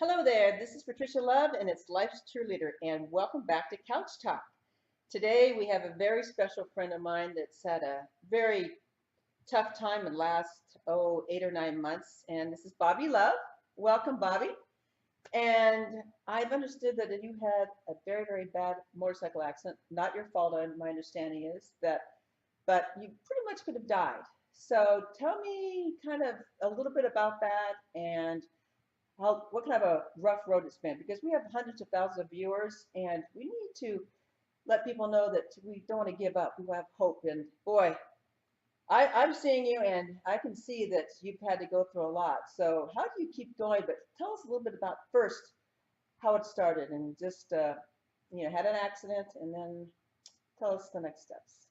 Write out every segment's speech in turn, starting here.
Hello there, this is Patricia Love and it's Life's Cheerleader, and welcome back to Couch Talk. Today we have a very special friend of mine that's had a very tough time in the last, 8 or 9 months, and this is Bobby Love. Welcome, Bobby. And I've understood that you had a very, very bad motorcycle accident. Not your fault, my understanding is that, but you pretty much could have died. So tell me kind of a little bit about that and what kind of a rough road it's been, because we have hundreds of thousands of viewers and we need to let people know that we don't want to give up. We have hope. And boy, I'm seeing you and I can see that you've had to go through a lot. So how do you keep going? But tell us a little bit about first how it started and just, had an accident and then tell us the next steps.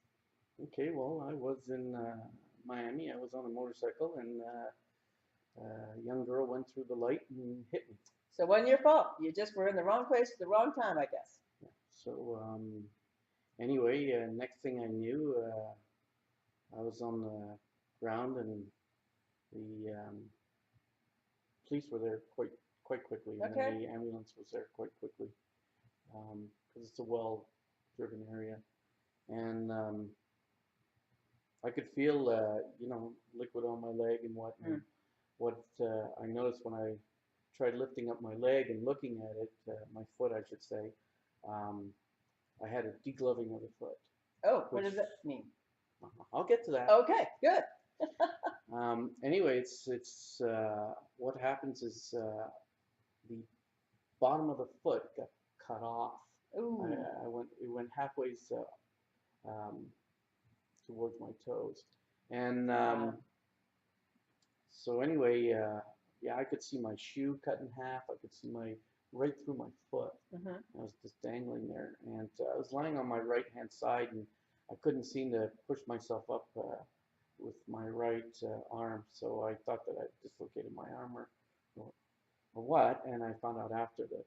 Okay, well, I was in Miami. I was on a motorcycle, and a young girl went through the light and hit me. So it wasn't your fault. You just were in the wrong place at the wrong time, I guess. Yeah. So anyway, next thing I knew, I was on the ground, and the police were there quite quickly, and Okay. the ambulance was there quite quickly, because it's a well-driven area, and I could feel, liquid on my leg and whatnot. Mm. What I noticed when I tried lifting up my leg and looking at it, my foot, I should say, um, I had a degloving of the foot. Oh, what Which does that mean? I'll get to that. Okay, good. Anyway, it's what happens is the bottom of the foot got cut off. Ooh. It went halfway um, towards my toes, and so anyway, yeah, I could see my shoe cut in half. I could see my right through my foot. Mm-hmm. I was just dangling there, and I was lying on my right hand side, and I couldn't seem to push myself up with my right arm. So I thought that I dislocated my arm or what, and I found out after that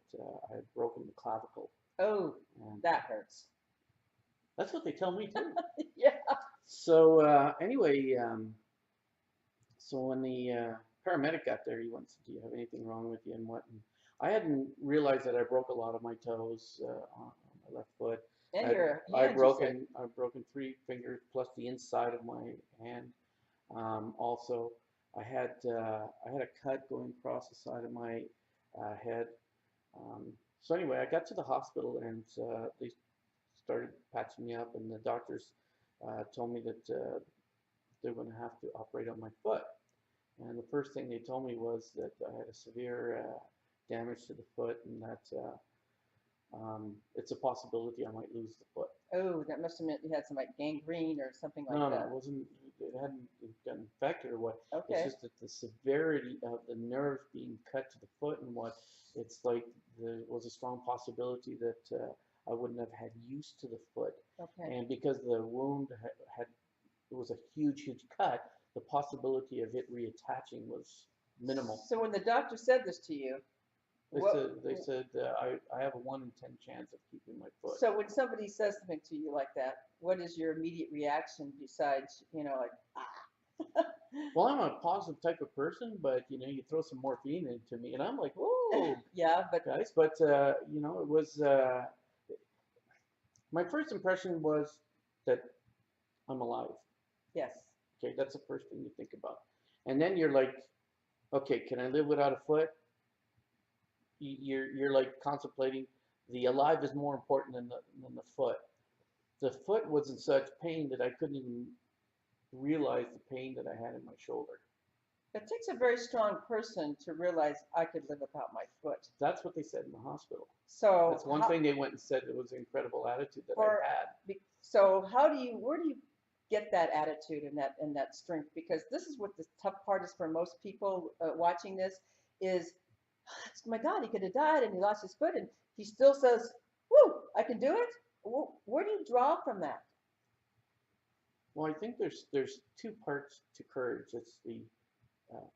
I had broken the clavicle. Oh, And that hurts. that's what they tell me too. Yeah. So anyway, so when the paramedic got there, he went, "Do you have anything wrong with you and what?" And I hadn't realized that I broke a lot of my toes on my left foot. And I'd, your I'd hands, you said. broken 3 fingers plus the inside of my hand. Also, I had a cut going across the side of my head. So anyway, I got to the hospital and they started patching me up, and the doctors told me that they're going to have to operate on my foot. And the first thing they told me was that I had a severe damage to the foot, and that it's a possibility I might lose the foot. Oh, that must have meant you had some like gangrene or something like No, that. it wasn't. It hadn't gotten infected or what. Okay. It's just that the severity of the nerve being cut to the foot and what, it's like there was a strong possibility that I wouldn't have had use to the foot. Okay. And because the wound had it was a huge cut, the possibility of it reattaching was minimal. So when the doctor said this to you, They said I have a 1 in 10 chance of keeping my foot. so when somebody says something to you like that, what is your immediate reaction besides, like, ah? Well, I'm a positive type of person, but you throw some morphine into me, and I'm like, whoa, Yeah, but guys. But it was my first impression was that I'm alive. yes. Okay, that's the first thing you think about, and then you're like, okay, can I live without a foot? You're like contemplating the alive is more important than the foot. The foot was in such pain that I couldn't even realize the pain that I had in my shoulder. It takes a very strong person to realize I could live without my foot. That's what they said in the hospital. So That's one thing they went and said. It was an incredible attitude that I had. So where do you get that attitude and that strength? Because this is what the tough part is for most people watching this is, my God, he could have died and he lost his foot and he still says, "Woo, I can do it." Where do you draw from that? Well, I think there's 2 parts to courage. It's the uh,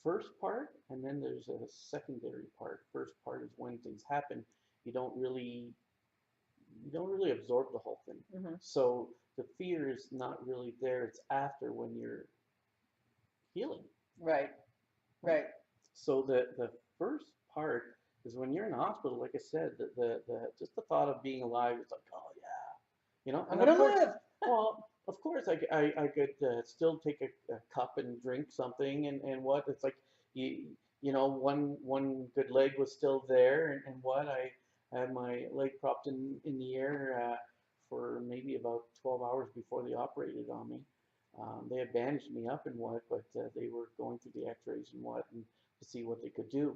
first part, and then there's a secondary part. First part is when things happen, you don't really absorb the whole thing. Mm-hmm. So the fear is not really there. It's after when you're healing. Right, right. So the first part is when you're in the hospital, like I said, the just the thought of being alive is like, oh yeah, you know. I'm And of gonna course, live. well, of course, I could still take a cup and drink something, and what it's like, you you know, one good leg was still there, and what I had my leg propped in the air for maybe about 12 hours before they operated on me. They had bandaged me up and what, but they were going through the X-rays and what, and to see what they could do,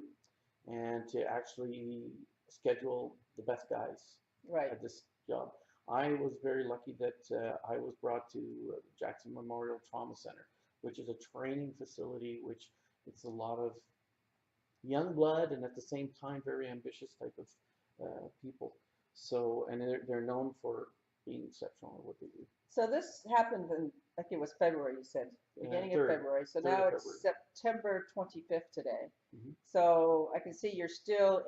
and to actually schedule the best guys Right. at this job. I was very lucky that I was brought to Jackson Memorial Trauma Center, which is a training facility, which it's a lot of young blood and at the same time very ambitious type of people. So, and they're known for being exceptional at what they do. So this happened in, like it was February, you said, beginning of Third, February. So 3rd now of it's February. September 25th today. Mhm. So I can see you're still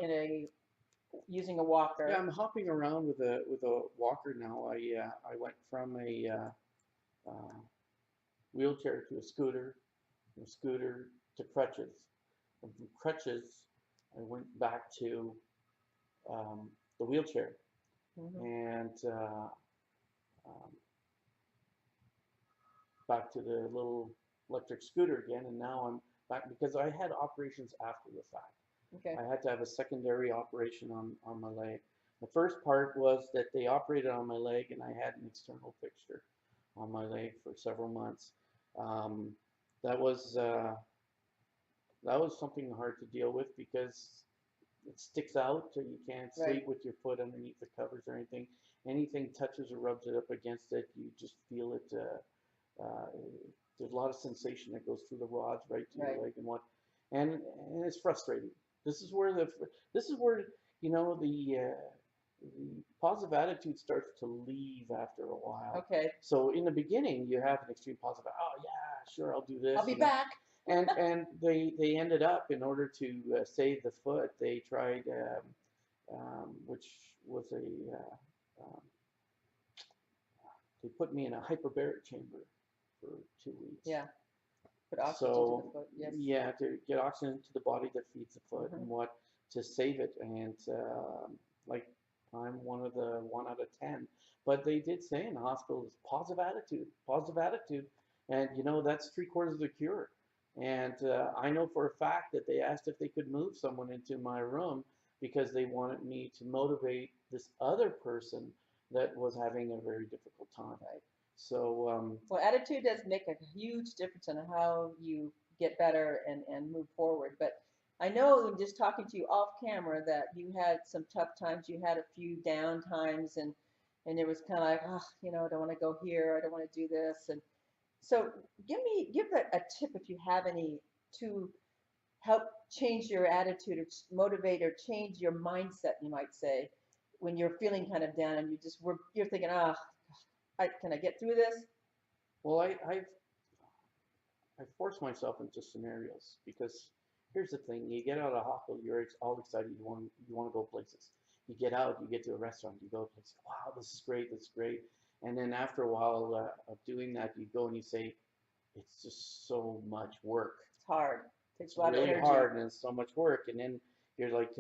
using a walker. Yeah, I'm hopping around with a walker now. I went from a uh, wheelchair to a scooter, from a scooter to crutches, and from crutches I went back to the wheelchair, Mhm. and um, back to the little electric scooter again, and now I'm back because I had operations after the fact. Okay. I had to have a secondary operation on my leg. The first part was that they operated on my leg, and I had an external fixture on my leg for several months. Um, that was uh, that was something hard to deal with because it sticks out, so you can't Right. sleep with your foot underneath the covers or anything. Anything touches or rubs it up against it, you just feel it. Uh, there's a lot of sensation that goes through the rods right to Right. your leg and what, and it's frustrating. This is where this is where you know the positive attitude starts to leave after a while. Okay. So in the beginning, you have an extreme positive. Oh yeah, sure, I'll do this. I'll be You know, back. and they ended up in order to save the foot, they tried which was a they put me in a hyperbaric chamber for 2 weeks. Yeah. Put oxygen to the So foot. Yes. yeah, to get oxygen to the body that feeds the foot Mhm. and what to save it, and like I'm one of the 1 out of 10. But they did say in the hospital is positive attitude, and you know that's 3/4 of the cure. And I know for a fact that they asked if they could move someone into my room because they wanted me to motivate this other person that was having a very difficult time. Right. So Well, attitude does make a huge difference in how you get better and move forward. But I know in just talking to you off camera that you had some tough times. You had a few down times, and it was kind of like, oh, I don't want to go here. I don't want to do this. And so give a tip if you have any to help change your attitude or motivate or change your mindset, you might say, when you're feeling kind of down and you're thinking, can I get through this? well, I force myself into scenarios because here's the thing: you get out of hospital, you're all excited, you want to go places. You get out, you get to a restaurant, you go places. Wow, this is great. And then after a while of doing that, you go and you say, it's just so much work. It's hard. It takes It's a lot of really energy. hard and it's so much work. And then you're like,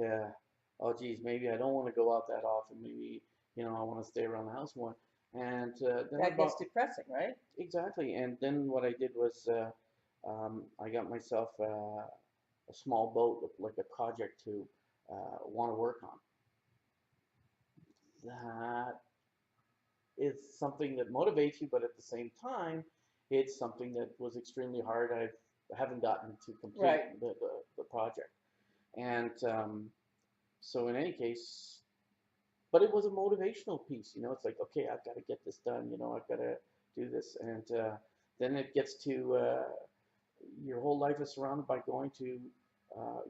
oh geez, maybe I don't want to go out that often. Maybe I want to stay around the house more. And then That gets depressing, right? exactly. And then what I did was I got myself a small boat, like a project to want to work on. That is something that motivates you, but at the same time, it's something that was extremely hard. I haven't gotten to complete Right. the project. And so in any case, but it was a motivational piece, it's like, okay, I've got to get this done, I've got to do this. And then it gets to your whole life is surrounded by going to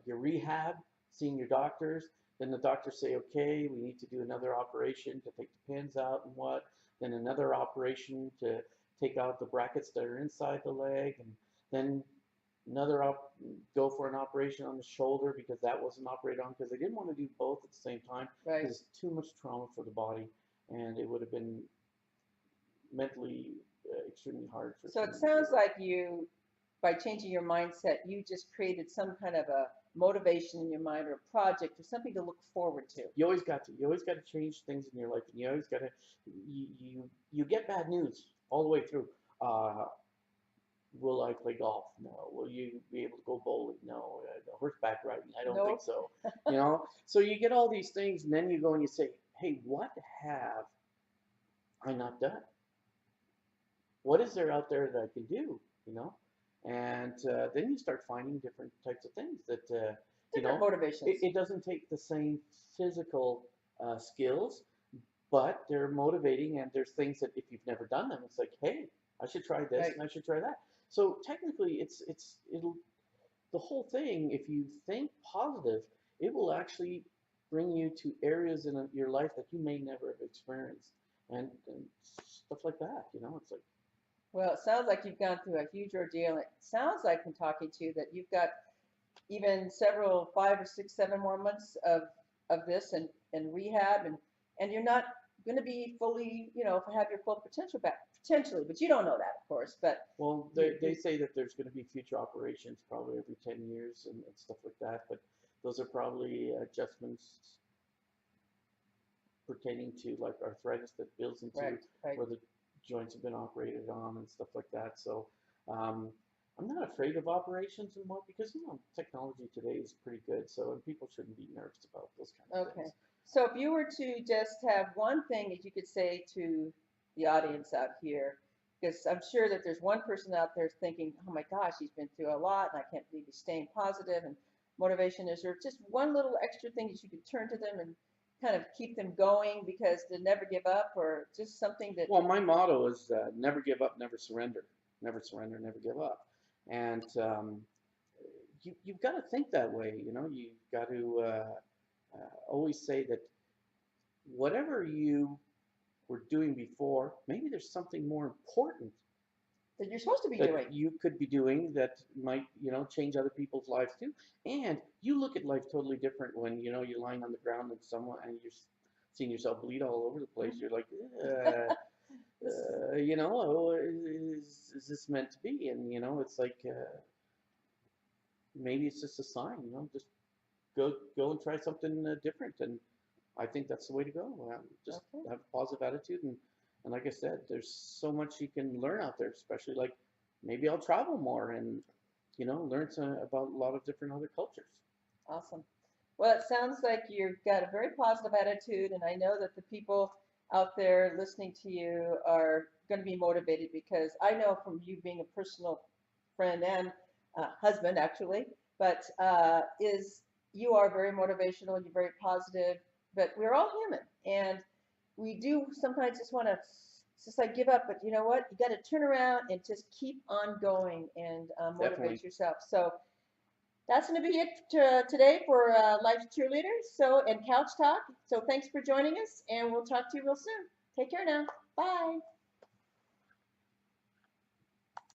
your rehab, seeing your doctors. Then the doctors say, okay, we need to do another operation to take the pins out and what. Then another operation to take out the brackets that are inside the leg. And then another go for an operation on the shoulder because that wasn't operated on because they didn't want to do both at the same time Right. because it's too much trauma for the body and it would have been mentally extremely hard for So it someone to sounds do. like you by changing your mindset, you just created some kind of a motivation in your mind or a project or something to look forward to. You always got to. You always got to change things in your life, and you always got to. You get bad news all the way through. Uh, will I play golf? No. Will you be able to go bowling? No. Horseback riding? I don't think Nope. so. You know. So you get all these things, and then you go and you say, "Hey, what have I not done? What is there out there that I can do?" You know. And then you start finding different types of things that you Different know. motivations. It doesn't take the same physical skills, but they're motivating, and there's things that if you've never done them, it's like, hey, I should try this Right. and I should try that. So technically, it'll the whole thing. If you think positive, it will actually bring you to areas in your life that you may never have experienced, and stuff like that. You know, it's like, Well, it sounds like you've gone through a huge ordeal. It sounds like from talking to you that you've got even several, 5 or 6, 7 more months of this and rehab, and you're not going to be fully, have your full potential back potentially, but you don't know that, of course. But well, you, they say that there's going to be future operations probably every 10 years and stuff like that, but those are probably adjustments pertaining to like arthritis that builds into right, right. where the joints have been operated on and stuff like that. So um, I'm not afraid of operations and what because technology today is pretty good. So and people shouldn't be nervous about those kind of Okay. things. So if you were to just have one thing that you could say to the audience out here, because I'm sure that there's one person out there thinking, oh my gosh, he's been through a lot and I can't believe he's staying positive and motivation. Is there just one little extra thing that you could turn to them and kind of keep them going because to never give up or just something that, Well, my motto is never give up, never surrender, never surrender, never give up, and you've got to think that way. You know, you've got to always say that whatever you were doing before, maybe there's something more important that you're supposed to be that doing? you could be doing that might, change other people's lives too. And you look at life totally different when, you're lying on the ground and someone and you're seeing yourself bleed all over the place. You're like, oh, is this meant to be? And, it's like, maybe it's just a sign, just go and try something different. And I think that's the way to go. Just Okay. have a positive attitude, and like I said, there's so much you can learn out there. Especially like maybe I'll travel more and learn about a lot of different other cultures. Awesome. Well, it sounds like you've got a very positive attitude, and I know that the people out there listening to you are going to be motivated because I know from you being a personal friend and husband, actually, but is you are very motivational, you're very positive, but we're all human, and we do sometimes just want to just like give up, but you know what? You got to turn around and just keep on going and Definitely. motivate yourself. So that's going to be it today for Life's Cheerleaders and Couch Talk. So thanks for joining us, and we'll talk to you real soon. Take care now. Bye.